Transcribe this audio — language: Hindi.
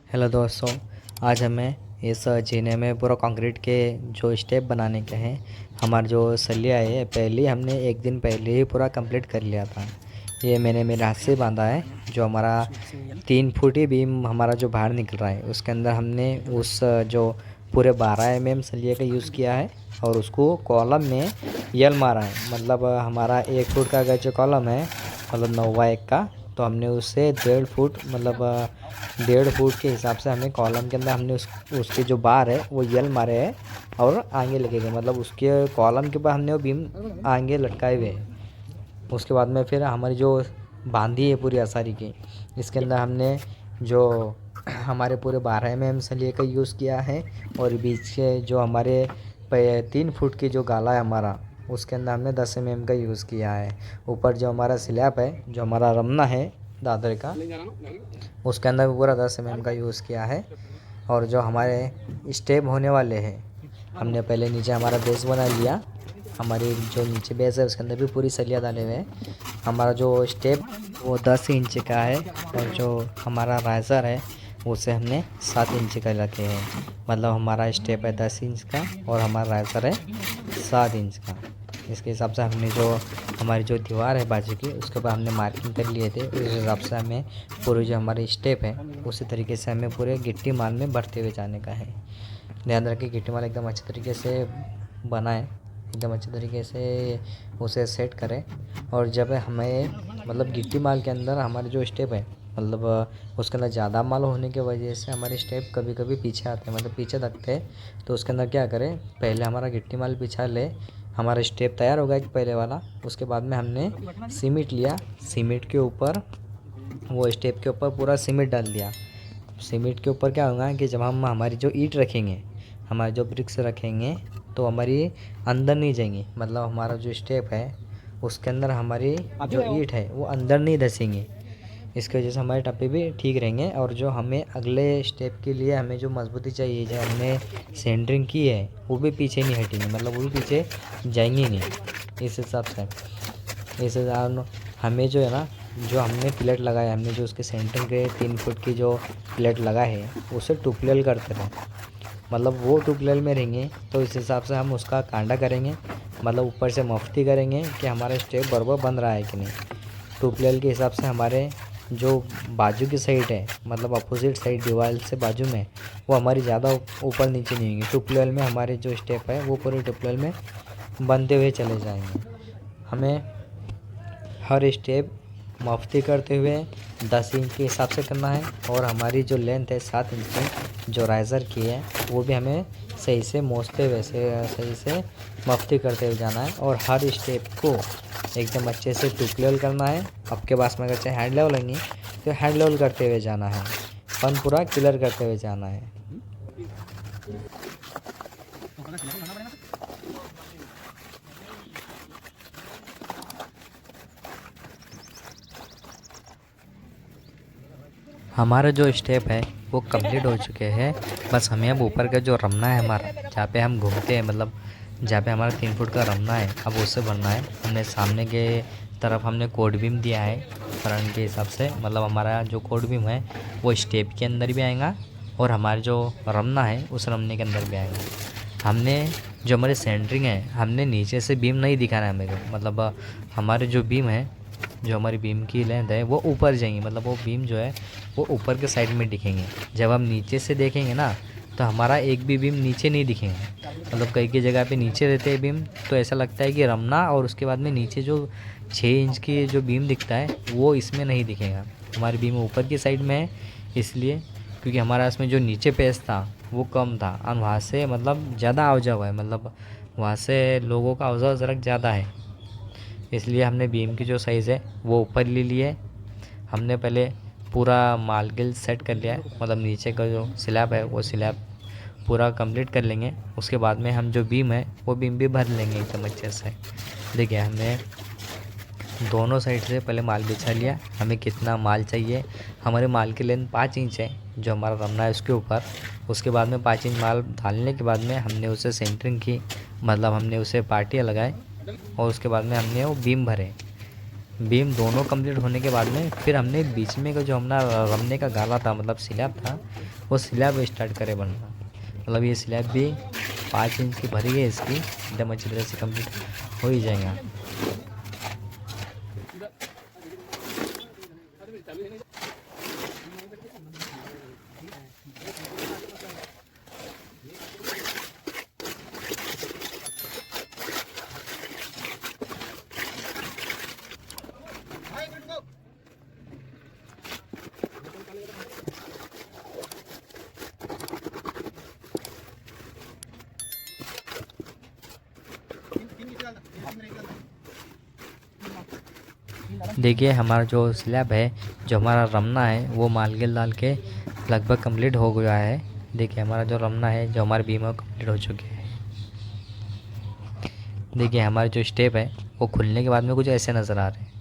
हेलो दोस्तों, आज हमें इस जीने में पूरा कंक्रीट के जो स्टेप बनाने के हैं। हमारा जो सलिया है पहले हमने एक दिन पहले ही पूरा कंप्लीट कर लिया था। ये मैंने मेरे हाथ से बांधा है। जो हमारा 3 फुट ही बीम हमारा जो बाहर निकल रहा है उसके अंदर हमने उस जो पूरे 12 mm सलिए का यूज़ किया है और उसको कॉलम में यल मारा है। मतलब हमारा 1 फुट का अगर जो कॉलम है मतलब 9x1 का, तो हमने उससे 1.5 फुट मतलब 1.5 फुट के हिसाब से हमें कॉलम के अंदर हमने उसके जो बार है वो यल मारे हैं और आगे लगे गए। मतलब उसके कॉलम के ऊपर हमने वो बीम आगे लटकाए हुए हैं। उसके बाद में फिर हमारी जो बांधी है पूरी आसारी की, इसके अंदर हमने जो हमारे पूरे 12 mm सलिए का यूज़ किया है और बीच के जो हमारे 3 फुट की जो गाला है हमारा, उसके अंदर हमने 10 mm का यूज़ किया है। ऊपर जो हमारा स्लैब है, जो हमारा रमना है दादर का, उसके अंदर भी पूरा 10 mm का यूज़ किया है। और जो हमारे स्टेप होने वाले हैं, हमने पहले नीचे हमारा बेस बना लिया। हमारी जो नीचे बेस है उसके अंदर भी पूरी सलिया डाले हुए हैं। हमारा जो स्टेप वो 10 इंच का है और जो हमारा राइज़र है उसे हमने 7 इंच का रखे हैं। मतलब हमारा स्टेप है 10 इंच का और हमारा राइज़र है 7 इंच का। इसके हिसाब से हमने जो हमारी जो दीवार है बाजू की उसके ऊपर हमने मार्किंग कर लिए थे। उस हिसाब से हमें पूरी जो हमारी स्टेप है उसी तरीके से हमें पूरे गिट्टी माल में बढ़ते हुए जाने का है। ध्यान रखें गिट्टी माल एकदम अच्छे तरीके से बनाएं, एकदम अच्छे तरीके से उसे सेट करें। और जब हमें मतलब गिट्टी माल के अंदर हमारे जो स्टेप है मतलब उसके अंदर ज़्यादा माल होने की वजह से हमारे स्टेप कभी कभी पीछे आते हैं, मतलब पीछे रखते हैं। तो उसके अंदर क्या करें, पहले हमारा गिट्टी माल बिछा ले, हमारा स्टेप तैयार होगा एक पहले वाला। उसके बाद में हमने सीमेंट लिया, सीमेंट के ऊपर वो स्टेप के ऊपर पूरा सीमेंट डाल दिया। सीमेंट के ऊपर क्या होगा कि जब हम हमारी जो ईंट रखेंगे, हमारे जो ब्रिक्स रखेंगे, तो हमारी अंदर नहीं जाएंगी। मतलब हमारा जो स्टेप है उसके अंदर हमारी जो ईंट है वो अंदर नहीं धसेंगी। इसकी वजह से हमारे टप्पे भी ठीक रहेंगे। और जो हमें अगले स्टेप के लिए हमें जो मजबूती चाहिए, जो हमने सेंटरिंग की है, वो भी पीछे नहीं हटेंगे, मतलब वो भी पीछे जाएंगे नहीं। इस हिसाब से हमें जो है ना, जो हमने प्लेट लगाया, हमने जो उसके सेंटरिंग के 3 फुट की जो प्लेट लगाए है उसे टुकलेल करते रहे। मतलब वो टुकलेल में रहेंगे तो इस हिसाब से हम उसका कांडा करेंगे, मतलब ऊपर से मफ्ती करेंगे कि हमारा स्टेप बराबर बन रहा है कि नहीं। टुकलेल के हिसाब से हमारे जो बाजू की साइड है, मतलब अपोजिट साइड दीवार से बाजू में, वो हमारी ज़्यादा ऊपर नीचे नहीं होंगी। टुकलेल में हमारे जो स्टेप है वो पूरे टुकलेल में बनते हुए चले जाएंगे। हमें हर स्टेप मफ्ती करते हुए 10 इंच के हिसाब से करना है। और हमारी जो लेंथ है 7 इंच की जो राइज़र की है वो भी हमें सही से मोचते हुए सही से मफ्ती करते हुए जाना है। और हर स्टेप को एकदम अच्छे से टुकलेल करना है। आपके पास में अगर चाहे हैंड लेवल लेंगे तो हैंड लेवल करते हुए जाना है, फन पूरा क्लियर करते हुए जाना है। हमारा जो स्टेप है वो कंप्लीट हो चुके हैं। बस हमें अब ऊपर का जो रमना है हमारा, जहाँ पे हम घूमते हैं, मतलब जहाँ पे हमारा 3 फुट का रमना है, अब उससे भरना है। हमने सामने के तरफ हमने कोड बीम दिया है फ्रंट के हिसाब से। मतलब हमारा जो कोड बीम है वो स्टेप के अंदर भी आएगा और हमारा जो रमना है उस रमने के अंदर भी आएगा। हमने जो हमारी सेंटरिंग है, हमने नीचे से बीम नहीं दिखाना है हमें को। मतलब हमारे जो बीम है, जो हमारी बीम की लेंथ है वो ऊपर जाएंगी। मतलब वो बीम जो है वो ऊपर के साइड में दिखेंगे। जब हम नीचे से देखेंगे ना तो हमारा एक भी बीम नीचे नहीं दिखेंगे। मतलब कई की जगह पे नीचे रहते हैं बीम, तो ऐसा लगता है कि रमना और उसके बाद में नीचे जो 6 इंच की जो बीम दिखता है वो इसमें नहीं दिखेगा। हमारी बीम ऊपर की साइड में है इसलिए, क्योंकि हमारा इसमें जो नीचे पेस था वो कम था और वहाँ से मतलब ज़्यादा आवजा हुआ है। मतलब वहाँ से लोगों का आवजा ज़रा ज़्यादा है, इसलिए हमने बीम की जो साइज़ है वो ऊपर ले ली है। हमने पहले पूरा मालगिल सेट कर लिया है, मतलब नीचे का जो स्लैब है वो स्लैब पूरा कंप्लीट कर लेंगे। उसके बाद में हम जो बीम है वो बीम भी भर लेंगे एकदम अच्छे से। देखिए हमने दोनों साइड से पहले माल बिछा लिया। हमें कितना माल चाहिए, हमारे माल की लेंथ 5 इंच है जो हमारा रमना है उसके ऊपर। उसके बाद में 5 इंच माल डालने के बाद में हमने उसे सेंटरिंग की, मतलब हमने उसे पार्टियाँ लगाए और उसके बाद में हमने वो बीम भरे। बीम दोनों कंप्लीट होने के बाद में फिर हमने बीच में का जो हमारा रमने का गाला था, मतलब स्लैब था, वो स्लैब स्टार्ट करे बनना। मतलब ये स्लैब भी 5 इंच की भरी है, इसकी एकदम अच्छी तरह से कंप्लीट हो ही जाएगा। देखिए हमारा जो स्लैब है, जो हमारा रमना है, वो मार्बल डाल के लगभग कंप्लीट हो गया है। देखिए हमारा जो रमना है, जो हमारे बीम कंप्लीट हो चुके हैं। देखिए हमारे जो स्टेप है वो खुलने के बाद में कुछ ऐसे नज़र आ रहे हैं।